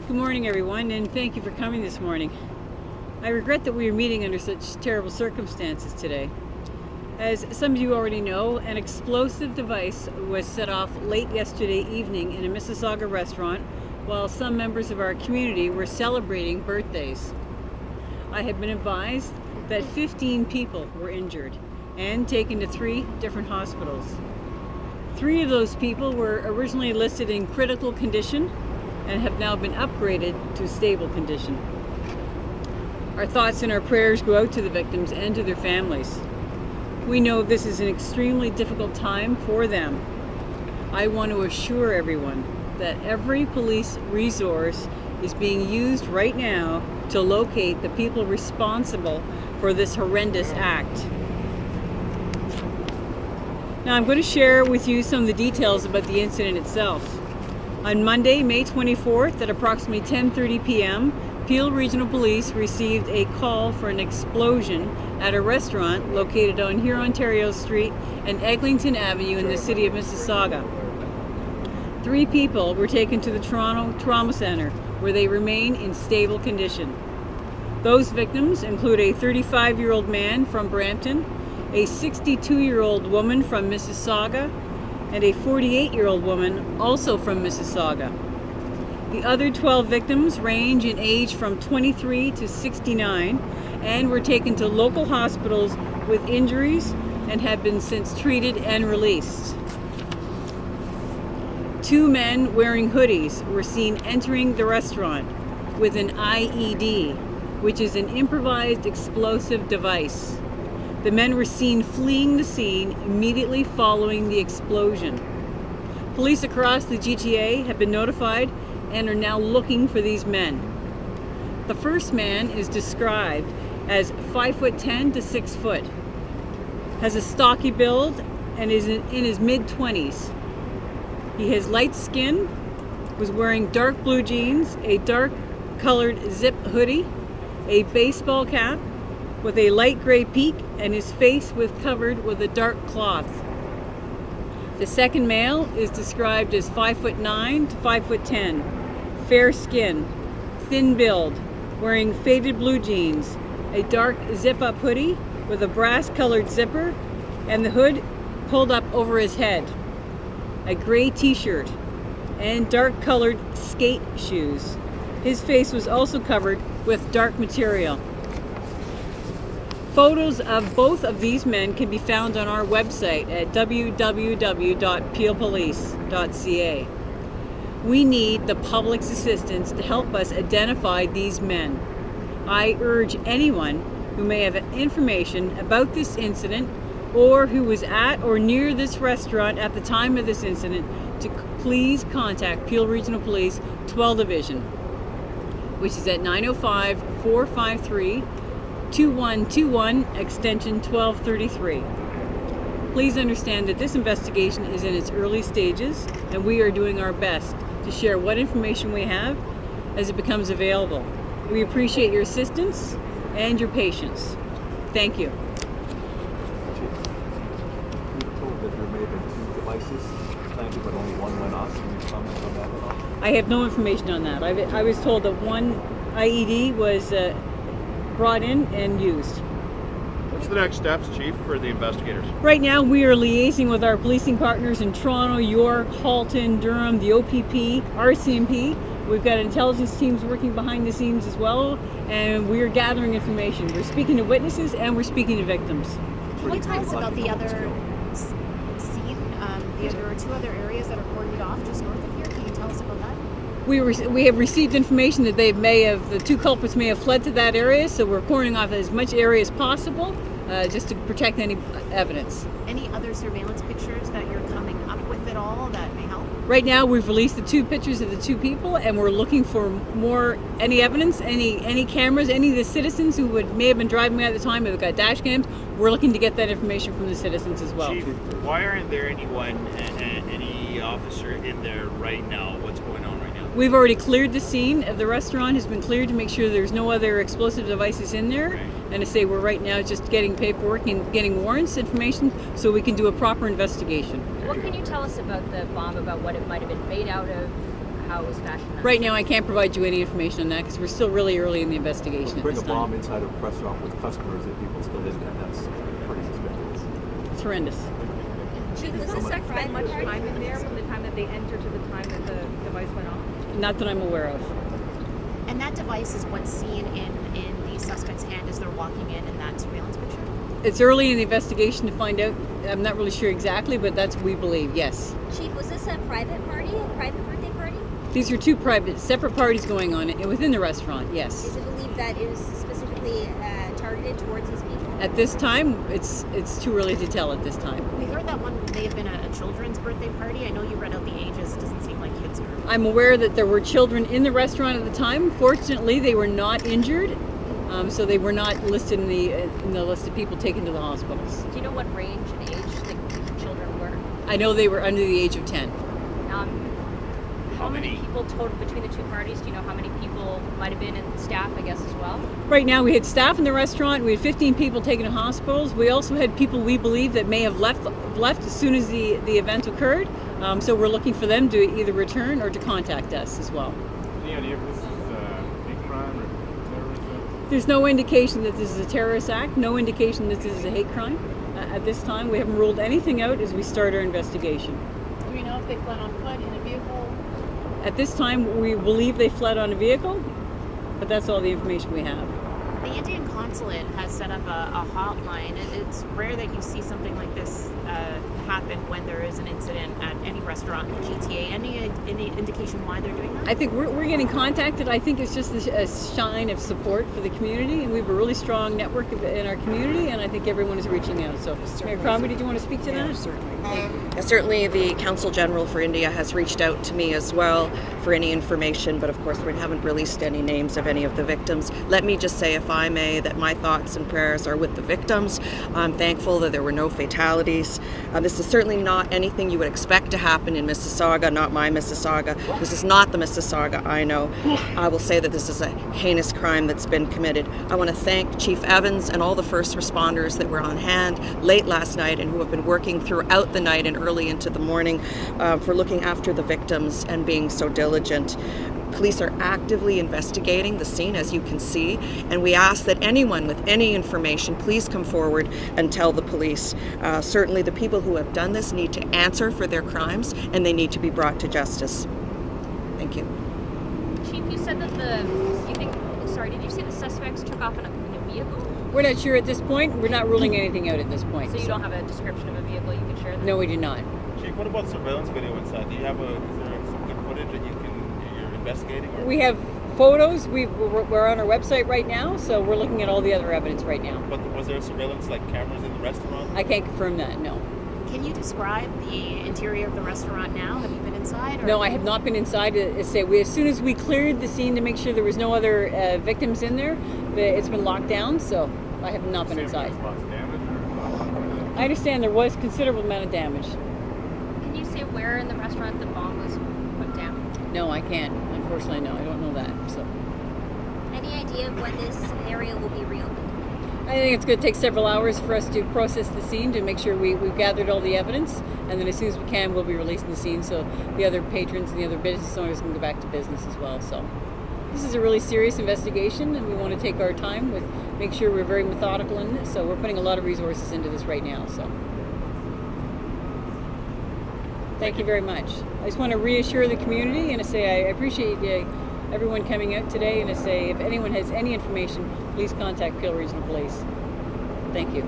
Good morning, everyone, and thank you for coming this morning. I regret that we are meeting under such terrible circumstances today. As some of you already know, an explosive device was set off late yesterday evening in a Mississauga restaurant while some members of our community were celebrating birthdays. I have been advised that 15 people were injured and taken to 3 different hospitals. 3 of those people were originally listed in critical condition and have now been upgraded to stable condition. Our thoughts and our prayers go out to the victims and to their families. We know this is an extremely difficult time for them. I want to assure everyone that every police resource is being used right now to locate the people responsible for this horrendous act. Now I'm going to share with you some of the details about the incident itself. On Monday, May 24th at approximately 10:30 p.m., Peel Regional Police received a call for an explosion at a restaurant located on Hurontario Street and Eglinton Avenue in the city of Mississauga. 3 people were taken to the Toronto Trauma Centre, where they remain in stable condition. Those victims include a 35-year-old man from Brampton, a 62-year-old woman from Mississauga, and a 48-year-old woman also from Mississauga. The other 12 victims range in age from 23 to 69 and were taken to local hospitals with injuries and have been since treated and released. 2 men wearing hoodies were seen entering the restaurant with an IED, which is an improvised explosive device. The men were seen fleeing the scene immediately following the explosion. Police across the GTA have been notified and are now looking for these men. The first man is described as 5'10" to 6 foot, has a stocky build, and is in his mid-20s. He has light skin, was wearing dark blue jeans, a dark colored zip hoodie, a baseball cap with a light gray peak, and his face was covered with a dark cloth. The second male is described as 5'9" to 5'10", fair skin, thin build, wearing faded blue jeans, a dark zip-up hoodie with a brass-colored zipper, and the hood pulled up over his head, a gray t-shirt, and dark-colored skate shoes. His face was also covered with dark material. Photos of both of these men can be found on our website at www.peelpolice.ca. We need the public's assistance to help us identify these men. I urge anyone who may have information about this incident or who was at or near this restaurant at the time of this incident to please contact Peel Regional Police 12 Division, which is at 905-453-2121, extension 1233. Please understand that this investigation is in its early stages, and we are doing our best to share what information we have as it becomes available. We appreciate your assistance and your patience. Thank you. We were told that there may have been 2 devices planted, but only one went off. Can you comment on that at all? I have no information on that. I was told that one IED was brought in and used. What's the next steps, Chief, for the investigators? Right now we are liaising with our policing partners in Toronto, York, Halton, Durham, the OPP, RCMP. We've got intelligence teams working behind the scenes as well, and we're gathering information. We're speaking to witnesses and we're speaking to victims. Can you tell us about the other scene? There are 2 other areas that are cordoned off just north of here. Can you tell us about that? We have received information that the 2 culprits may have fled to that area, so we're cordoning off as much area as possible just to protect any evidence. Any other surveillance pictures that you're coming up with at all that may help? Right now we've released the 2 pictures of the 2 people, and we're looking for any evidence, any cameras, any of the citizens who may have been driving at the time, who've got dash cams. We're looking to get that information from the citizens as well. Chief, why aren't there any officer in there right now? What's going on right now? We've already cleared the scene of the restaurant, has been cleared to make sure there's no other explosive devices in there. Right. And to say we're right now just getting paperwork and getting warrants information so we can do a proper investigation. What can you tell us about the bomb, about what it might have been made out of, how it was fashioned? Right now, I can't provide you any information on that because we're still really early in the investigation at Bring this a bomb time. inside a restaurant with customers and people still in there. That's pretty suspicious. It's horrendous. Chief, was the sex spend much time in there from the time that they entered to the time that the device went off? Not that I'm aware of. And that device is what's seen in the suspect's hand as they're walking in that surveillance picture? It's early in the investigation to find out. I'm not really sure exactly, but that's what we believe, yes. Chief, was this a private party, a private birthday party? These are two separate parties going on within the restaurant, yes. Is it believed that it was specifically targeted towards these people? At this time, it's too early to tell at this time. We heard that one may have been a children's birthday party. I know you read out the ages. It doesn't seem like kids are. I'm aware that there were children in the restaurant at the time. Fortunately, they were not injured, so they were not listed in the list of people taken to the hospitals. Do you know what range and age the children were? I know they were under the age of 10. How many people total between the two parties? Do you know how many people might have been in staff, I guess, as well? Right now, we had staff in the restaurant. We had 15 people taken to hospitals. We also had people we believe that may have left as soon as the event occurred. So we're looking for them to either return or to contact us as well. Any idea if this is hate crime or terrorism? There's no indication that this is a terrorist act, no indication that this is a hate crime. At this time, we haven't ruled anything out as we start our investigation. Do we know if they fled on foot, in a vehicle? At this time, we believe they fled on a vehicle, but that's all the information we have. The Indian consulate has set up a hotline. It's rare that you see something like this happen when there is an incident at any restaurant in the GTA. Any indication why they're doing that? I think we're getting contacted. I think it's just a sign of support for the community, and we have a really strong network in our community, and I think everyone is reaching out. So, Mayor Crombie, did you want to speak to that? Certainly the Consul General for India has reached out to me as well for any information, but of course we haven't released any names of any of the victims. Let me just say, if I may, that my thoughts and prayers are with the victims. I'm thankful that there were no fatalities. This is certainly not anything you would expect to happen in Mississauga, not my Mississauga. This is not the Mississauga I know. I will say that this is a heinous crime that's been committed. I want to thank Chief Evans and all the first responders that were on hand late last night and who have been working throughout the night and early into the morning for looking after the victims and being so diligent. Police are actively investigating the scene, as you can see, and we ask that anyone with any information please come forward and tell the police. Certainly the people who have done this need to answer for their crimes and they need to be brought to justice. Thank you. Chief, you said that did you say the suspects took off in a vehicle? We're not sure at this point. We're not ruling anything out at this point. So you don't have a description of a vehicle you can share? No, we do not. Chief, what about surveillance video inside? Do you have is there some good footage that you're investigating? Or? We have photos. We're on our website right now, so we're looking at all the other evidence right now. But was there surveillance, like cameras in the restaurant? I can't confirm that, no. Can you describe the interior of the restaurant now? Have you been inside? Or? No, I have not been inside. As soon as we cleared the scene to make sure there was no other victims in there, it's been locked down, so I have not been inside. I understand there was considerable amount of damage. Can you say where in the restaurant the bomb was put down? No, I can't. Unfortunately, no. I don't know that. So, Any idea of when this area will be reopened? I think it's going to take several hours for us to process the scene to make sure we've gathered all the evidence, and then as soon as we can, we'll be releasing the scene so the other patrons and the other business owners can go back to business as well. So this is a really serious investigation, and we want to take our time with make sure we're very methodical in this. So we're putting a lot of resources into this right now. So thank you very much. I just want to reassure the community and to say I appreciate everyone coming out today, and to say if anyone has any information, please contact Peel Regional Police. Thank you.